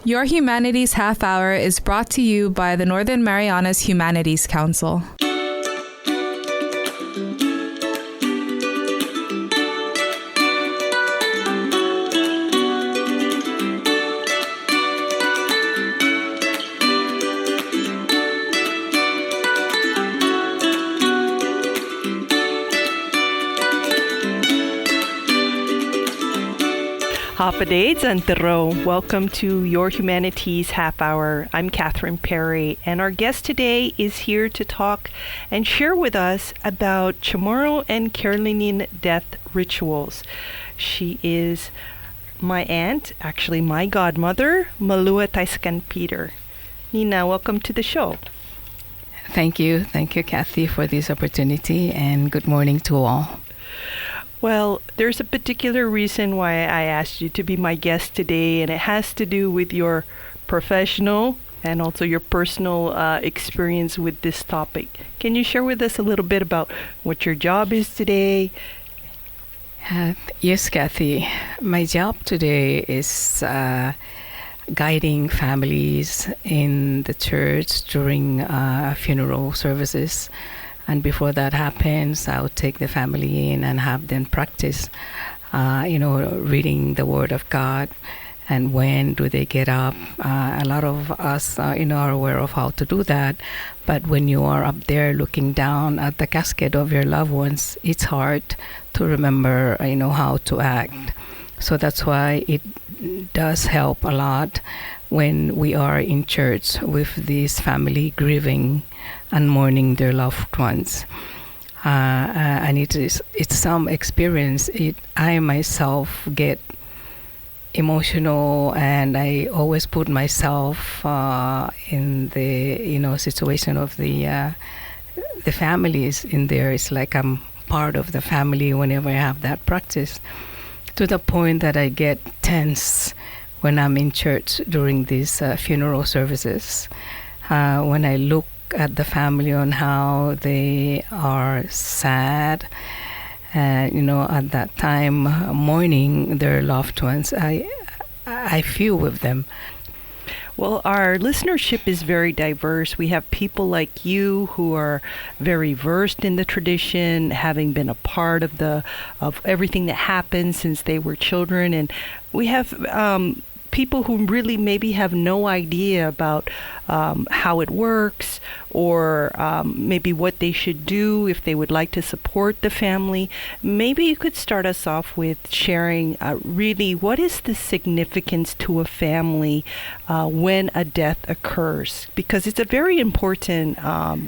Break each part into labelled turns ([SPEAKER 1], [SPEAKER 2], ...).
[SPEAKER 1] Your Humanities Half Hour is brought to you by the Northern Marianas Humanities Council.
[SPEAKER 2] Hapadays and Tero. Welcome to Your Humanities Half Hour. I'm Catherine Perry, and our guest today is here to talk and share with us about Chamorro and Carolinian death rituals. She is my aunt, actually my godmother, Malua T. Peter. Nina, welcome to the show.
[SPEAKER 3] Thank you, Kathy, for this opportunity, and good morning to all.
[SPEAKER 2] Well, there's a particular reason why I asked you to be my guest today, and it has to do with your professional and also your personal experience with this topic. Can you share with us a little bit about what your job is today?
[SPEAKER 3] Yes, Kathy. My job today is guiding families in the church during funeral services. And before that happens, I'll take the family in and have them practice, reading the Word of God. And when do they get up? A lot of us, are aware of how to do that. But when you are up there looking down at the casket of your loved ones, it's hard to remember, how to act. So that's why it does help a lot when we are in church with this family grieving and mourning their loved ones. And it's some experience. I myself get emotional, and I always put myself in the situation of the families in there. It's like I'm part of the family whenever I have that practice, to the point that I get tense when I'm in church during these funeral services. When I look at the family on how they are sad, at that time mourning their loved ones, I feel with them.
[SPEAKER 2] Well, our listenership is very diverse. We have people like you who are very versed in the tradition, having been a part of everything that happened since they were children, and we have people who really maybe have no idea about how it works, or maybe what they should do if they would like to support the family. Maybe you could start us off with sharing really what is the significance to a family when a death occurs, because it's a very important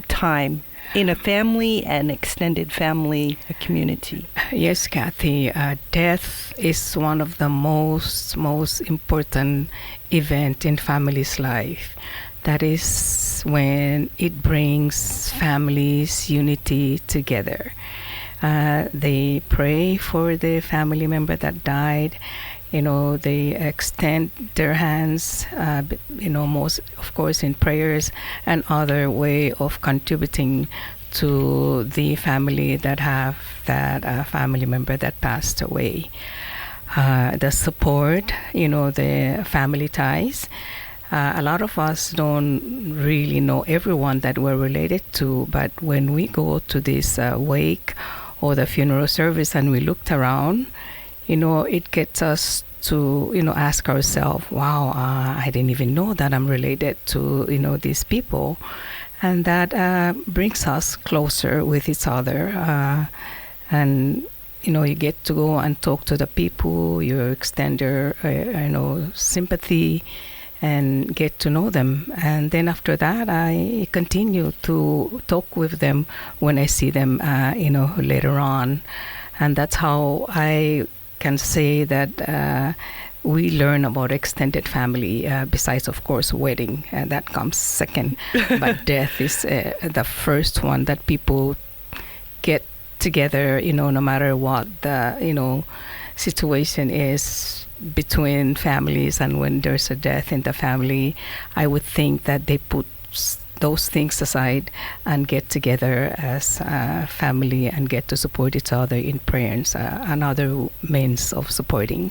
[SPEAKER 2] time in a family and extended family community.
[SPEAKER 3] Yes, Kathy. Death is one of the most important event in family's life. That is when it brings families' unity together. They pray for the family member that died. They extend their hands, most, of course, in prayers and other way of contributing to the family that have that family member that passed away. The support, the family ties. A lot of us don't really know everyone that we're related to, but when we go to this wake or the funeral service and we looked around, it gets us to, ask ourselves, wow, I didn't even know that I'm related to, these people. And that brings us closer with each other. And, you get to go and talk to the people, you extend your, sympathy and get to know them. And then after that, I continue to talk with them when I see them, later on. And that's how I can say that we learn about extended family, besides, of course, wedding. That comes second. But death is the first one that people get together, no matter what the, situation is between families. And when there's a death in the family, I would think that they put those things aside and get together as a family and get to support each other in prayers, another means of supporting.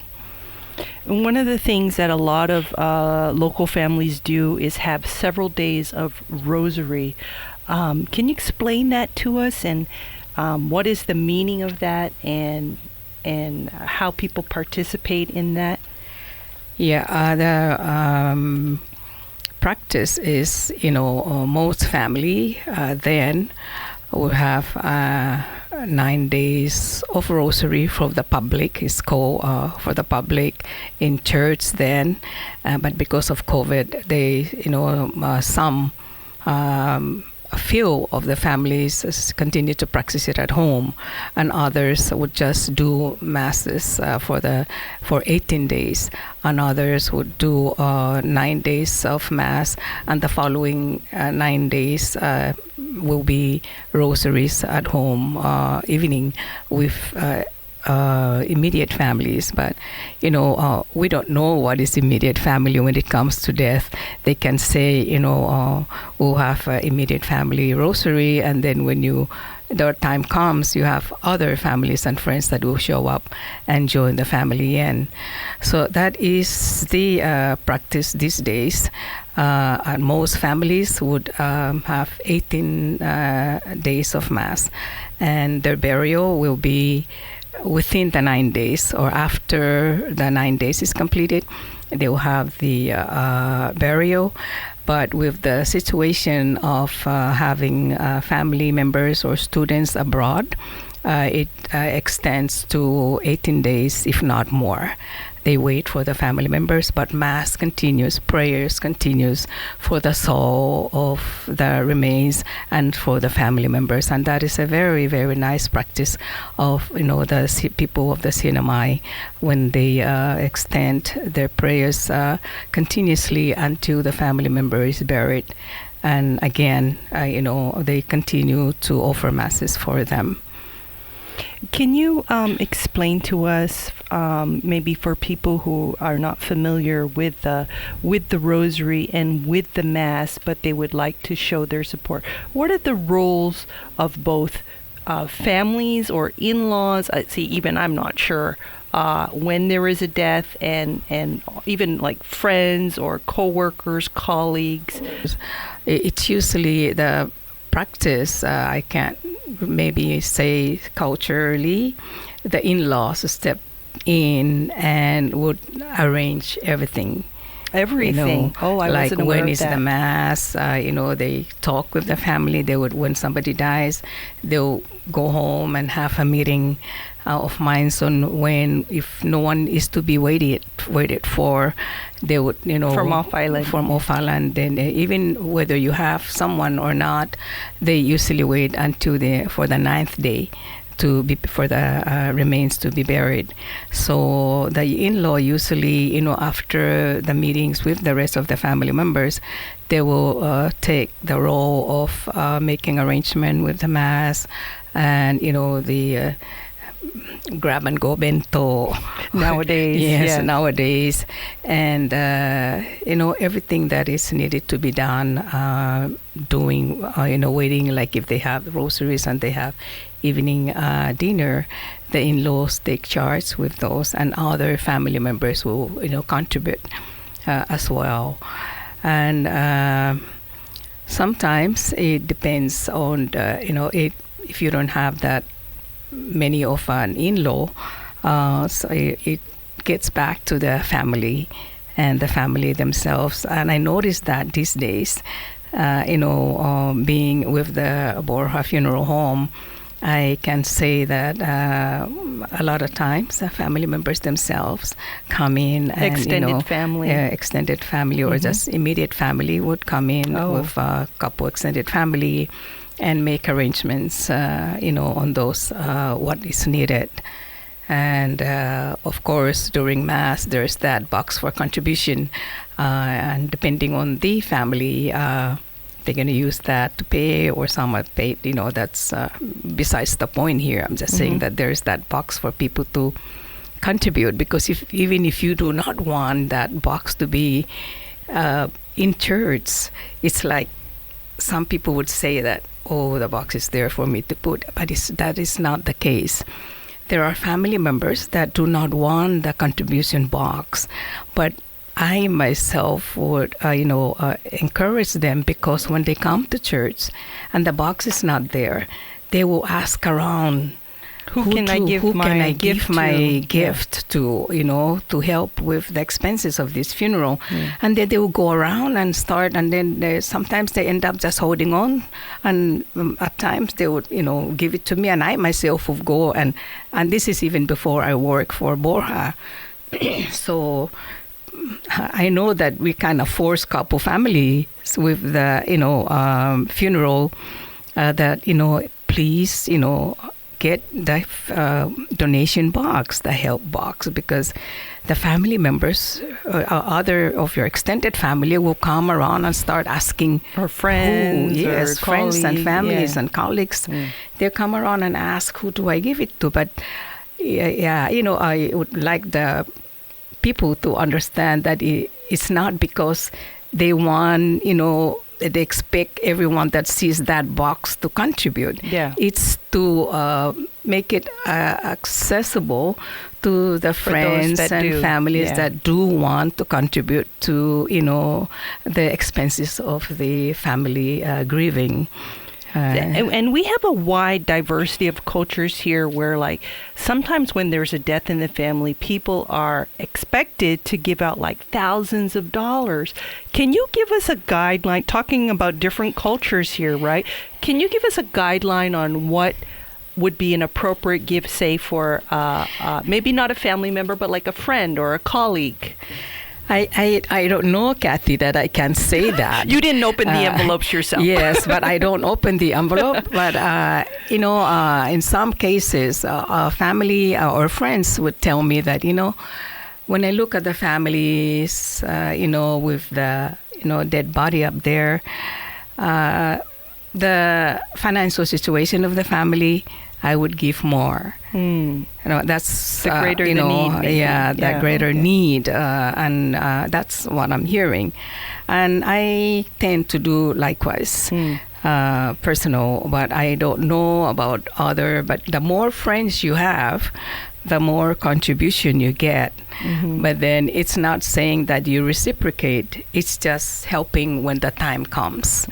[SPEAKER 2] And one of the things that a lot of local families do is have several days of rosary. Can you explain that to us, and what is the meaning of that, and how people participate in that?
[SPEAKER 3] Yeah, the practice is, most family then will have 9 days of rosary for the public. It's called for the public in church then, but because of COVID, they, a few of the families continue to practice it at home, and others would just do masses for 18 days, and others would do 9 days of mass, and the following 9 days will be rosaries at home evening with immediate families. But we don't know what is immediate family when it comes to death. They can say we'll have immediate family rosary, and then when the time comes, you have other families and friends that will show up and join the family in. So that is the practice these days. And most families would have 18 days of mass, and their burial will be within the 9 days, or after the 9 days is completed, they will have the burial. But with the situation of having family members or students abroad, it extends to 18 days, if not more. They wait for the family members, but mass continues, prayers continues for the soul of the remains and for the family members. And that is a very, very nice practice of the people of the Sinamay, when they extend their prayers continuously until the family member is buried. And again, they continue to offer masses for them.
[SPEAKER 2] Can you explain to us, maybe for people who are not familiar with the rosary and with the mass, but they would like to show their support, what are the roles of both families or in-laws? Even I'm not sure when there is a death, and even like friends or co-workers, colleagues.
[SPEAKER 3] It's usually the practice. I can't maybe say culturally, the in-laws step in and would arrange everything.
[SPEAKER 2] Oh, I
[SPEAKER 3] like
[SPEAKER 2] wasn't aware
[SPEAKER 3] when
[SPEAKER 2] of
[SPEAKER 3] is
[SPEAKER 2] that.
[SPEAKER 3] the mass, they talk with the family. When somebody dies, they'll go home and have a meeting of minds on if no one is to be waited for, they would,
[SPEAKER 2] From off island.
[SPEAKER 3] Then even whether you have someone or not, they usually wait until for the 9th day for the remains to be buried. So the in-law usually, after the meetings with the rest of the family members, they will take the role of making arrangement with the mass, and the grab and go bento
[SPEAKER 2] Nowadays.
[SPEAKER 3] yes,
[SPEAKER 2] yeah.
[SPEAKER 3] nowadays, and everything that is needed to be done, doing waiting, like if they have rosaries and they have evening dinner, the in-laws take charge with those, and other family members will contribute as well. And sometimes it depends on if you don't have that many of an in-law, so it gets back to the family and the family themselves. And I noticed that these days, being with the Borja Funeral Home, I can say that a lot of times family members themselves come in, and
[SPEAKER 2] Extended family.
[SPEAKER 3] extended family, or just immediate family would come in with a couple extended family and make arrangements, on those what is needed. And of course, during Mass, there's that box for contribution, and depending on the family, they're going to use that to pay, or some are paid. That's besides the point here. I'm just saying that there's that box for people to contribute, because even if you do not want that box to be in church, it's like some people would say that, oh, the box is there for me to put, but that is not the case. there are family members that do not want the contribution box, but I myself would, encourage them, because when they come to church and the box is not there, they will ask around,
[SPEAKER 2] who can I give my
[SPEAKER 3] gift to, to help with the expenses of this funeral. And then they will go around and start, and then sometimes they end up just holding on, and at times they would, give it to me, and I myself would go, and this is even before I work for Borja. So I know that we kind of force couple families with the, funeral, that, please, get the donation box, the help box, because the family members, other of your extended family, will come around and start asking.
[SPEAKER 2] Or friends,
[SPEAKER 3] yes,
[SPEAKER 2] or
[SPEAKER 3] friends
[SPEAKER 2] colleagues,
[SPEAKER 3] and families and colleagues. They'll come around and ask, who do I give it to? But I would like the people to understand that it's not because they want, they expect everyone that sees that box to contribute.
[SPEAKER 2] Yeah.
[SPEAKER 3] It's to make it accessible to the friends and families that do want to contribute to, the expenses of the family grieving.
[SPEAKER 2] And we have a wide diversity of cultures here where, like, sometimes when there's a death in the family, people are expected to give out like thousands of dollars. Can you give us a guideline, talking about different cultures here, right? Can you give us a guideline on what would be an appropriate gift, say, for maybe not a family member, but like a friend or a colleague?
[SPEAKER 3] I don't know, Kathy, that I can say that.
[SPEAKER 2] You didn't open the envelopes yourself.
[SPEAKER 3] Yes, but I don't open the envelope. But, in some cases, family or friends would tell me that, when I look at the families, with the, dead body up there, the financial situation of the family, I would give more. That's
[SPEAKER 2] the greater the need. Maybe.
[SPEAKER 3] Greater need, and that's what I'm hearing. And I tend to do likewise, personal. But I don't know about other. But the more friends you have, the more contribution you get. But then it's not saying that you reciprocate. It's just helping when the time comes.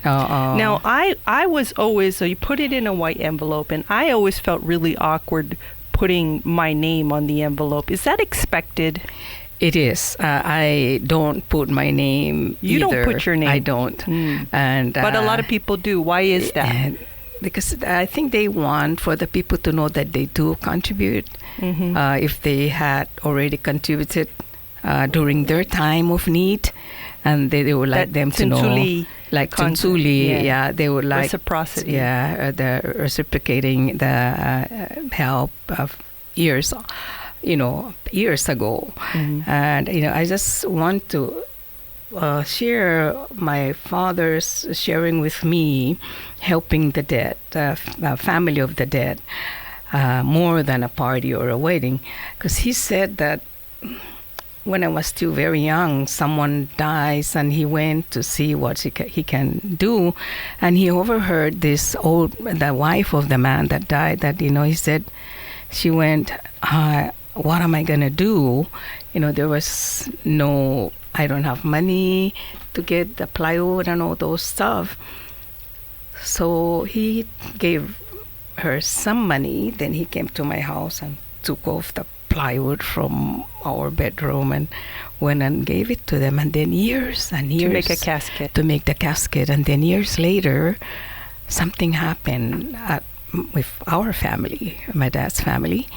[SPEAKER 2] Now, I was always, so you put it in a white envelope, and I always felt really awkward putting my name on the envelope. Is that expected?
[SPEAKER 3] It is. I don't put my name
[SPEAKER 2] You
[SPEAKER 3] either.
[SPEAKER 2] don't put your name.
[SPEAKER 3] I don't. And
[SPEAKER 2] but a lot of people do. Why is that?
[SPEAKER 3] Because I think they want for the people to know that they do contribute. If they had already contributed during their time of need, and they would like them to know. Like Tunsuli, they would like
[SPEAKER 2] reciprocity.
[SPEAKER 3] The reciprocating the help of years ago. And I just want to share my father's sharing with me, helping the dead, family of the dead, more than a party or a wedding, because he said that. When I was still very young, someone dies, and he went to see what he can do, and he overheard the wife of the man that died, that, he said, she went, what am I going to do? There was I don't have money to get the plywood and all those stuff. So he gave her some money, then he came to my house and took off the plywood from our bedroom and went and gave it to them, and then years and years to make the casket, and then years later something happened with our family, my dad's family,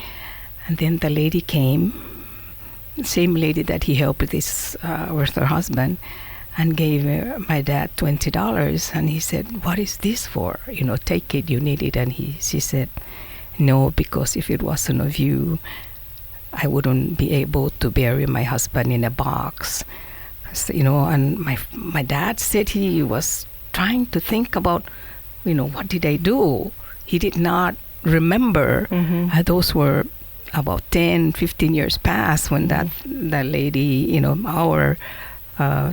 [SPEAKER 3] and then the lady came, the same lady that he helped with her husband, and gave my dad $20, and he said, what is this for? Take it, you need it. And she said, no, because if it wasn't of you, I wouldn't be able to bury my husband in a box. And my dad said he was trying to think about, what did I do? He did not remember. Those were about 10, 15 years past when that lady, our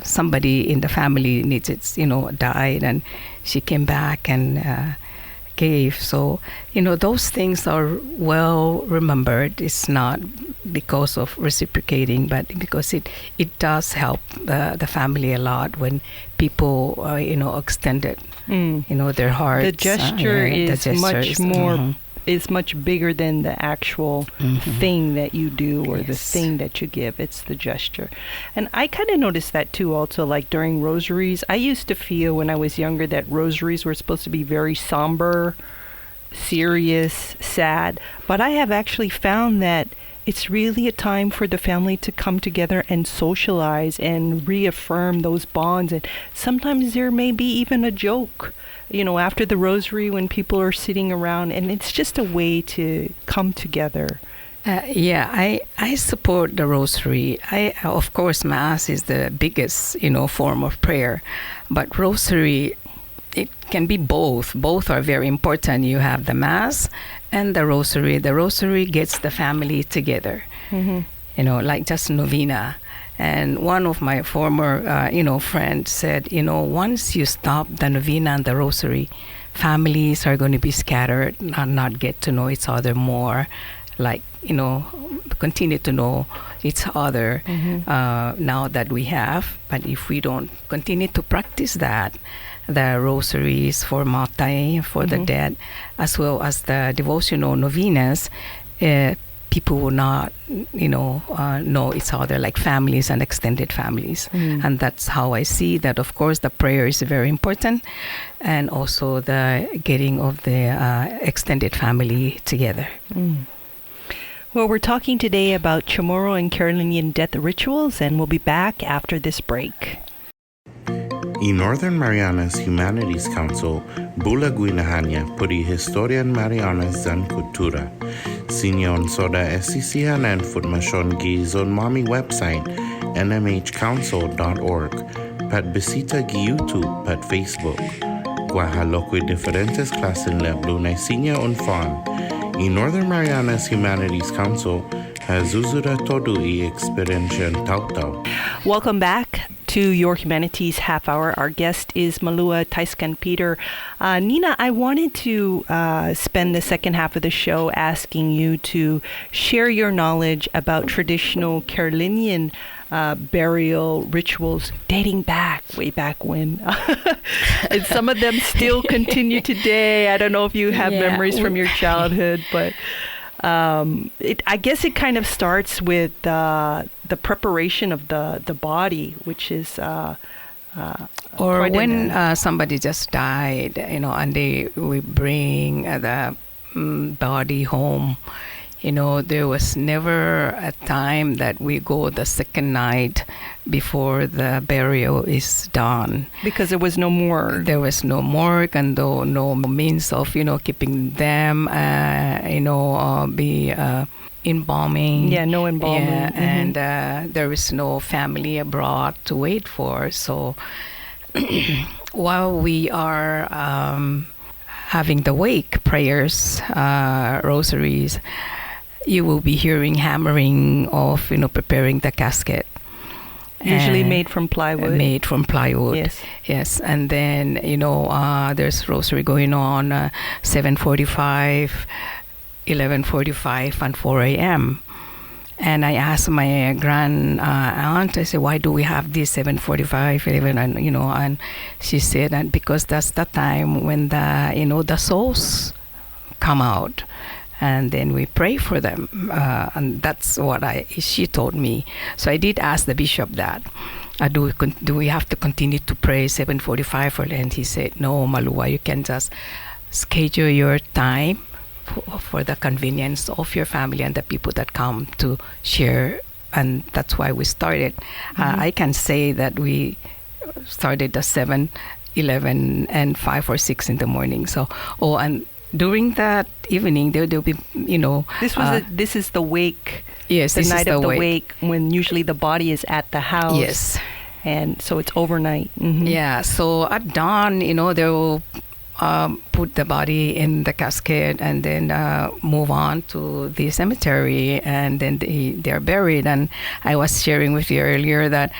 [SPEAKER 3] somebody in the family died, and she came back and gave. So, those things are well remembered. It's not because of reciprocating, but because it does help the family a lot when people, extended, their hearts.
[SPEAKER 2] The gesture is much more, is much bigger than the actual thing that you do or the thing that you give. It's the gesture. And I kind of noticed that too also, like during rosaries. I used to feel when I was younger that rosaries were supposed to be very somber, serious, sad. But I have actually found that it's really a time for the family to come together and socialize and reaffirm those bonds. And sometimes there may be even a joke, after the rosary when people are sitting around, and it's just a way to come together.
[SPEAKER 3] I support the rosary. Of course, Mass is the biggest, form of prayer, but rosary, it can be both. Both are very important. You have the Mass and the rosary. The rosary gets the family together, like just novena. And one of my former, friends said, once you stop the novena and the rosary, families are going to be scattered and not get to know each other more, continue to know each other now that we have. But if we don't continue to practice that, the rosaries for Matai, for the dead, as well as the devotional novenas, people will not, know each other like families and extended families. And that's how I see that. Of course, the prayer is very important, and also the getting of the extended family together.
[SPEAKER 2] Well, we're talking today about Chamorro and Carolinian death rituals, and we'll be back after this break.
[SPEAKER 4] I Northern Marianas Humanities Council bula guinahanya puri historian Marianas dan kultura. Sinyon soda esisihanan formasyon gi zon mami website nmhcouncil.org pat bisita gi YouTube pat Facebook. Guahalokwi diferentes klasen leblu na sinya unfan. I Northern Marianas Humanities Council has uzura todo I experiencia tautau.
[SPEAKER 2] Welcome back to Your Humanities Half Hour. Our guest is Malua T. Nina, I wanted to spend the second half of the show asking you to share your knowledge about traditional Carolinian burial rituals dating back, way back when. And some of them still continue today. I don't know if you have memories from your childhood, but I guess it kind of starts with the preparation of the body, which is
[SPEAKER 3] or when somebody just died, and we bring the body home. There was never a time that we go the second night before the burial is done.
[SPEAKER 2] Because there was no morgue.
[SPEAKER 3] There was no morgue, and no means of, keeping them, be embalming.
[SPEAKER 2] Yeah, no embalming.
[SPEAKER 3] Yeah, and there is no family abroad to wait for. So while we are having the wake prayers, rosaries, you will be hearing hammering of, preparing the casket.
[SPEAKER 2] Usually made from plywood.
[SPEAKER 3] Made from plywood.
[SPEAKER 2] Yes.
[SPEAKER 3] Yes. And then, there's rosary going on 7:45, 11:45, and 4 a.m. And I asked my grand aunt, I said, why do we have this 7:45, 11, and she said that because that's the time when the souls come out. And then we pray for them, and that's what she told me. So I did ask the bishop that, do we have to continue to pray 7:45? And he said, no, Malua, you can just schedule your time for the convenience of your family and the people that come to share. And that's why we started. I can say that we started at 7, 11, and 5 or 6 in the morning. So, and during that evening, there'll be,
[SPEAKER 2] this is the wake.
[SPEAKER 3] Yes,
[SPEAKER 2] the
[SPEAKER 3] this
[SPEAKER 2] night
[SPEAKER 3] is
[SPEAKER 2] of the
[SPEAKER 3] wake.
[SPEAKER 2] wake, when usually the body is at the house.
[SPEAKER 3] Yes.
[SPEAKER 2] And so it's overnight.
[SPEAKER 3] Yeah, so at dawn, they will put the body in the casket and then move on to the cemetery, and then they're buried. And I was sharing with you earlier that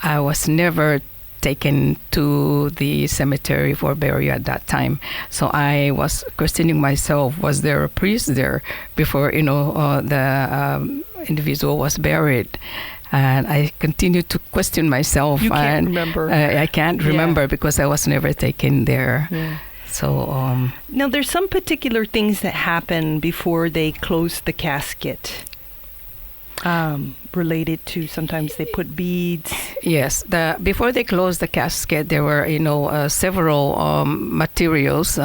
[SPEAKER 3] I was never taken to the cemetery for burial at that time. So I was questioning myself, was there a priest there before, the individual was buried? And I continued to question myself.
[SPEAKER 2] You can't
[SPEAKER 3] and
[SPEAKER 2] remember.
[SPEAKER 3] I can't remember because I was never taken there.
[SPEAKER 2] Yeah.
[SPEAKER 3] So
[SPEAKER 2] now there's some particular things that happen before they close the casket. Related to, sometimes they put beads.
[SPEAKER 3] Yes, before they closed the casket, there were several materials,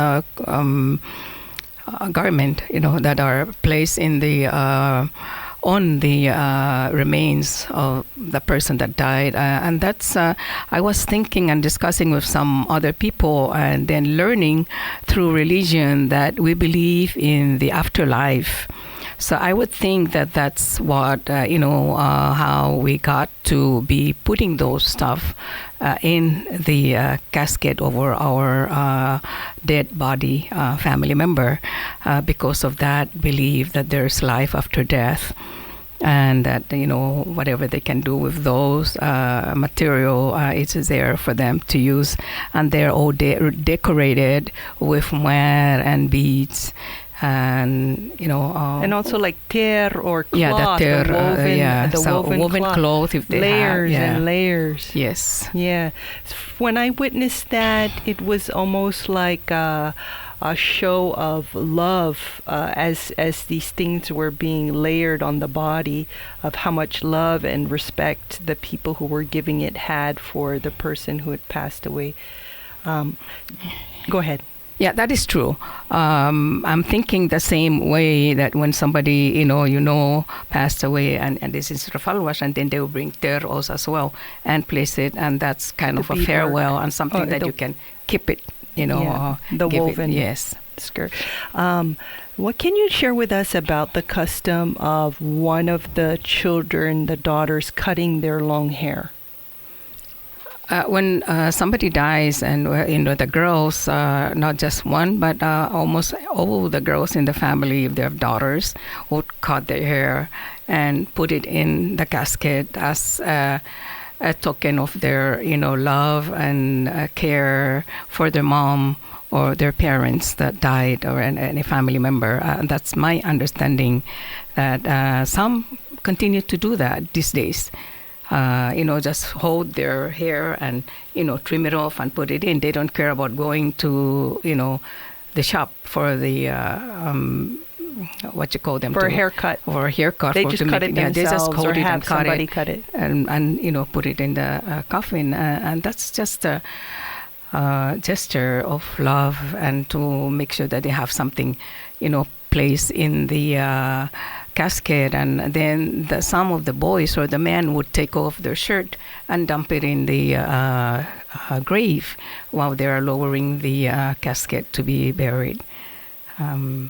[SPEAKER 3] garment, that are placed in the on the remains of the person that died, and that's I was thinking and discussing with some other people, and then learning through religion that we believe in the afterlife. So I would think that that's what, how we got to be putting those stuff in the casket over our dead body family member, because of that belief that there's life after death, and that, whatever they can do with those material, it's there for them to use. And they're all decorated with muer and beads. And
[SPEAKER 2] and also like ter or cloth,
[SPEAKER 3] the
[SPEAKER 2] woven
[SPEAKER 3] cloth, if they
[SPEAKER 2] layers
[SPEAKER 3] have,
[SPEAKER 2] and layers.
[SPEAKER 3] Yes.
[SPEAKER 2] Yeah. When I witnessed that, it was almost like a show of love, as these things were being layered on the body, of how much love and respect the people who were giving it had for the person who had passed away. Go ahead.
[SPEAKER 3] Yeah, that is true. I'm thinking the same way, that when somebody, passed away, and this is Rafalwash, and then they will bring teros as well and place it, and that's kind of a farewell and something that you can keep it,
[SPEAKER 2] the woven skirt. What can you share with us about the custom of one of the children, the daughters, cutting their long hair?
[SPEAKER 3] When somebody dies, and the girls, not just one, but almost all the girls in the family, if they have daughters, would cut their hair and put it in the casket as a token of their, love and care for their mom or their parents that died, or any family member. That's my understanding, that some continue to do that these days. Just hold their hair and, trim it off and put it in. They don't care about going to, the shop for the, what you call them?
[SPEAKER 2] For a haircut.
[SPEAKER 3] For a haircut.
[SPEAKER 2] They just cut it themselves,
[SPEAKER 3] they just hold
[SPEAKER 2] or
[SPEAKER 3] it
[SPEAKER 2] have
[SPEAKER 3] and cut
[SPEAKER 2] somebody
[SPEAKER 3] it,
[SPEAKER 2] cut it.
[SPEAKER 3] And put it in the coffin. And that's just a gesture of love, and to make sure that they have something, placed in the casket. And then some of the boys or the men would take off their shirt and dump it in the grave while they are lowering the casket to be buried.
[SPEAKER 2] Do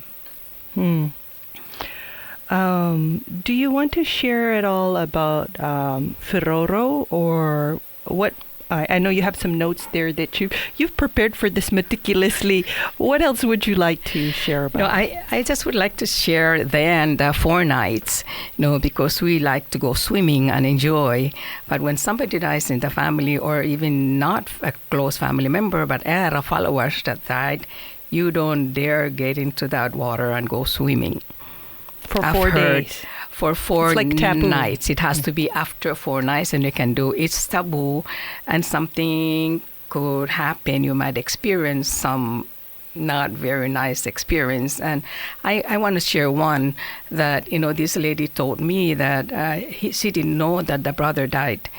[SPEAKER 2] you want to share at all about Ferroro, or what? I know you have some notes there that you've prepared for this meticulously. What else would you like to share about?
[SPEAKER 3] No, I just would like to share then the 4 nights, because we like to go swimming and enjoy. But when somebody dies in the family, or even not a close family member, but a follower that died, you don't dare get into that water and go swimming.
[SPEAKER 2] For 4 days.
[SPEAKER 3] For 4
[SPEAKER 2] like
[SPEAKER 3] nights. It has to be after 4 nights, and you can do it's taboo, and something could happen. You might experience some not very nice experience. And I want to share one that, this lady told me that she didn't know that the brother died.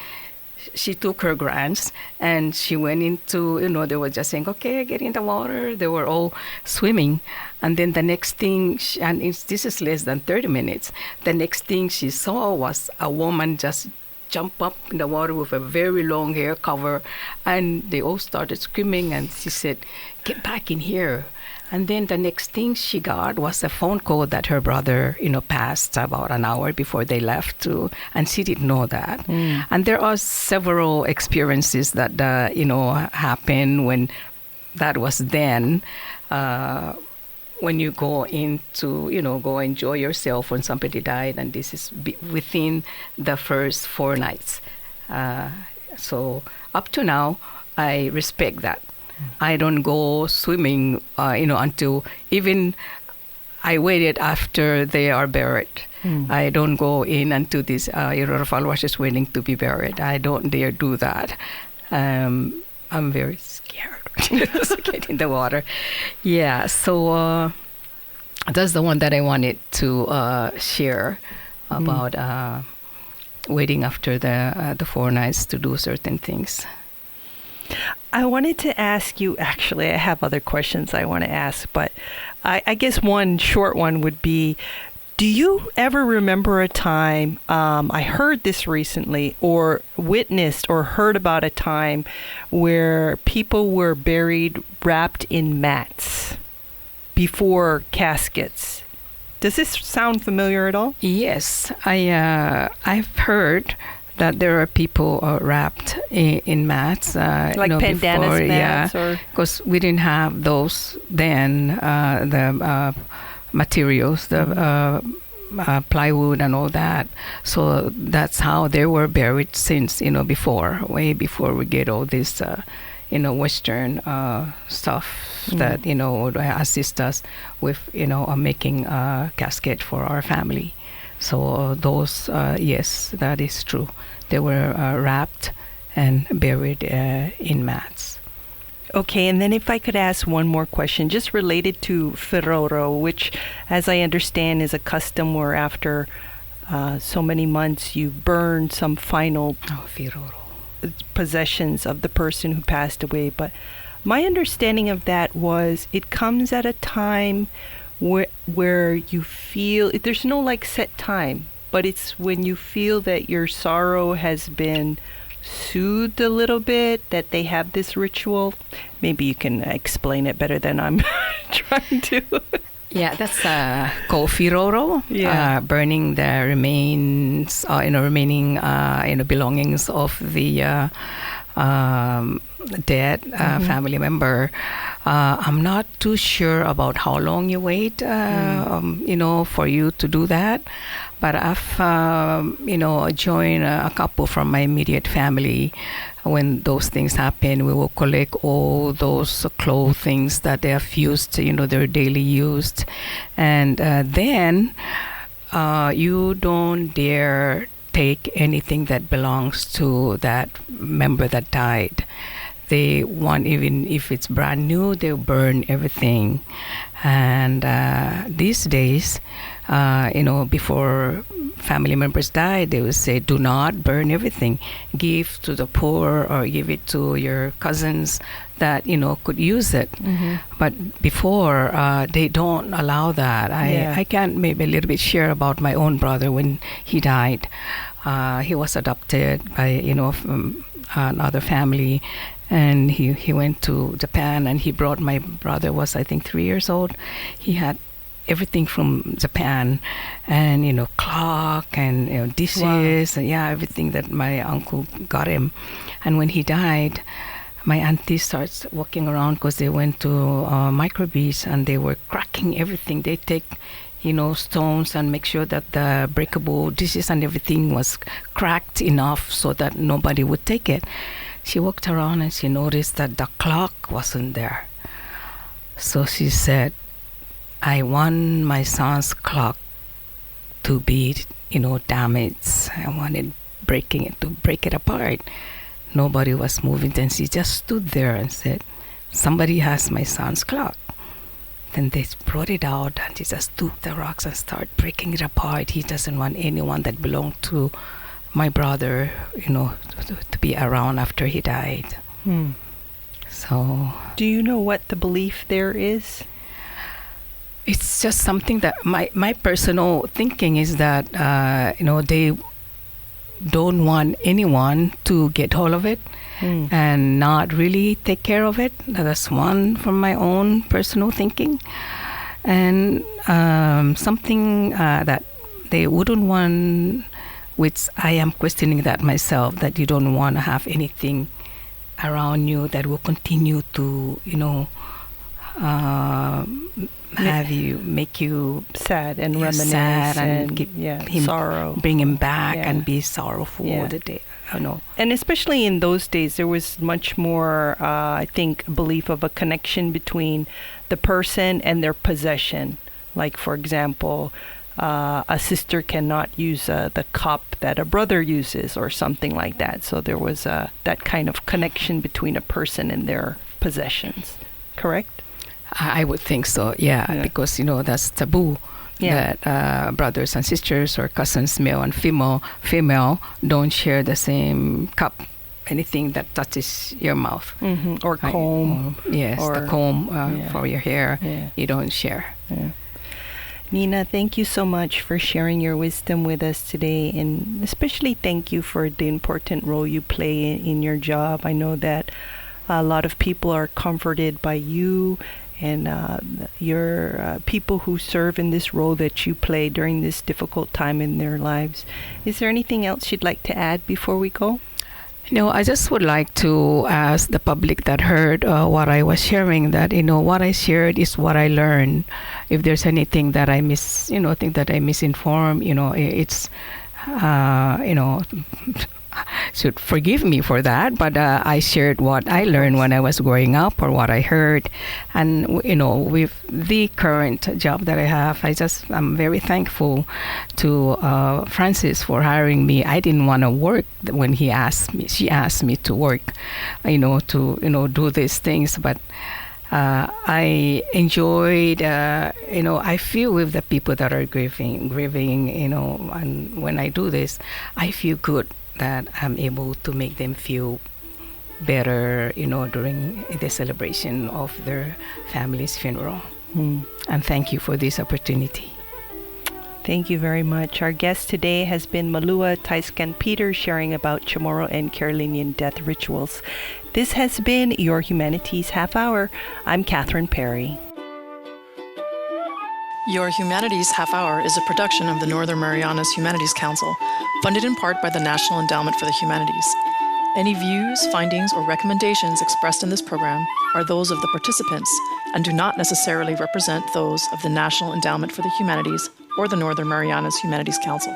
[SPEAKER 3] She took her grants and she went into, they were just saying, okay, get in the water. They were all swimming. And then the next thing, this is less than 30 minutes, the next thing she saw was a woman just jump up in the water with a very long hair cover. And they all started screaming, and she said, get back in here. And then the next thing she got was a phone call that her brother, passed about an hour before they left too, and she didn't know that. And there are several experiences that, happen when that was then. When you go into, go enjoy yourself when somebody died, and this is within the first 4 nights. So up to now, I respect that. I don't go swimming, until even I waited after they are buried. I don't go in until this Falwash is waiting to be buried. I don't dare do that. I'm very scared to get in the water. Yeah, so that's the one that I wanted to share about waiting after the 4 nights to do certain things.
[SPEAKER 2] I wanted to ask you, actually, I have other questions I want to ask, but I guess one short one would be, do you ever remember a time, I heard this recently, or witnessed or heard about a time where people were buried wrapped in mats before caskets? Does this sound familiar at all?
[SPEAKER 3] Yes, I've heard that there are people wrapped in mats,
[SPEAKER 2] like pandanus
[SPEAKER 3] before,
[SPEAKER 2] mats, or
[SPEAKER 3] because we didn't have those then. The materials, the plywood and all that. So that's how they were buried since before, way before we get all this, Western stuff that would assist us with making a casket for our family. So those, yes, that is true. They were wrapped and buried in mats.
[SPEAKER 2] Okay, and then if I could ask one more question, just related to Firoro, which, as I understand, is a custom where after so many months you burn some final possessions of the person who passed away. But my understanding of that was it comes at a time where you feel, there's no like set time, but it's when you feel that your sorrow has been soothed a little bit, that they have this ritual. Maybe you can explain it better than I'm trying to.
[SPEAKER 3] Yeah, that's called firoro.
[SPEAKER 2] Yeah.
[SPEAKER 3] Burning the remains, remaining, belongings of the dead family member. I'm not too sure about how long you wait, for you to do that. But I've, joined a couple from my immediate family. When those things happen, we will collect all those clothings that they have used, they're daily used. And then you don't dare take anything that belongs to that member that died. They want, even if it's brand new, they'll burn everything. And these days, before family members die, they will say, do not burn everything. Give to the poor or give it to your cousins that, could use it. But before, they don't allow that. I can maybe a little bit share about my own brother when he died. He was adopted by, from another family. And he went to Japan, and he brought, my brother was, I think, 3 years old. He had everything from Japan, and clock and dishes, and everything that my uncle got him. And when he died, my auntie starts walking around because they went to microbeach, and they were cracking everything. They take stones and make sure that the breakable dishes and everything was cracked enough so that nobody would take it. She walked around and she noticed that the clock wasn't there. So she said, I want my son's clock to be, damaged. I wanted to break it apart. Nobody was moving. Then she just stood there and said, somebody has my son's clock. Then they brought it out, and she just took the rocks and started breaking it apart. He doesn't want anyone that belonged to my brother, to be around after he died. So,
[SPEAKER 2] do you know what the belief there is?
[SPEAKER 3] It's just something that my personal thinking is that they don't want anyone to get hold of it and not really take care of it. That's one from my own personal thinking, and something that they wouldn't want, which I am questioning that myself, that you don't want to have anything around you that will continue to, make you
[SPEAKER 2] sad and reminisce
[SPEAKER 3] sad and
[SPEAKER 2] give
[SPEAKER 3] him
[SPEAKER 2] sorrow,
[SPEAKER 3] bring him back and be sorrowful all the day,
[SPEAKER 2] And especially in those days, there was much more, I think, belief of a connection between the person and their possession. Like, for example, a sister cannot use the cup that a brother uses or something like that. So there was that kind of connection between a person and their possessions. Correct?
[SPEAKER 3] I would think so, yeah. Because, that's taboo.
[SPEAKER 2] Yeah.
[SPEAKER 3] That brothers and sisters or cousins, male and female, don't share the same cup. Anything that touches your mouth.
[SPEAKER 2] Mm-hmm. Or comb.
[SPEAKER 3] The comb for your hair, you don't share.
[SPEAKER 2] Yeah. Nina, thank you so much for sharing your wisdom with us today, and especially thank you for the important role you play in your job. I know that a lot of people are comforted by you and your people who serve in this role that you play during this difficult time in their lives. Is there anything else you'd like to add before we go?
[SPEAKER 3] No, I just would like to ask the public that heard what I was sharing that, what I shared is what I learned. If there's anything that I think that I misinformed, it's, should forgive me for that, but I shared what I learned when I was growing up or what I heard. And, with the current job that I have, I'm very thankful to Francis for hiring me. I didn't want to work when she asked me to work, to, do these things, but I enjoyed, I feel with the people that are grieving, and when I do this, I feel good that I'm able to make them feel better, during the celebration of their family's funeral. And thank you for this opportunity.
[SPEAKER 2] Thank you very much. Our guest today has been Malua T sharing about Chamorro and Carolinian death rituals. This has been your Humanities Half Hour. I'm Catherine Perry.
[SPEAKER 5] Your Humanities Half Hour is a production of the Northern Marianas Humanities Council, funded in part by the National Endowment for the Humanities. Any views, findings, or recommendations expressed in this program are those of the participants and do not necessarily represent those of the National Endowment for the Humanities or the Northern Marianas Humanities Council.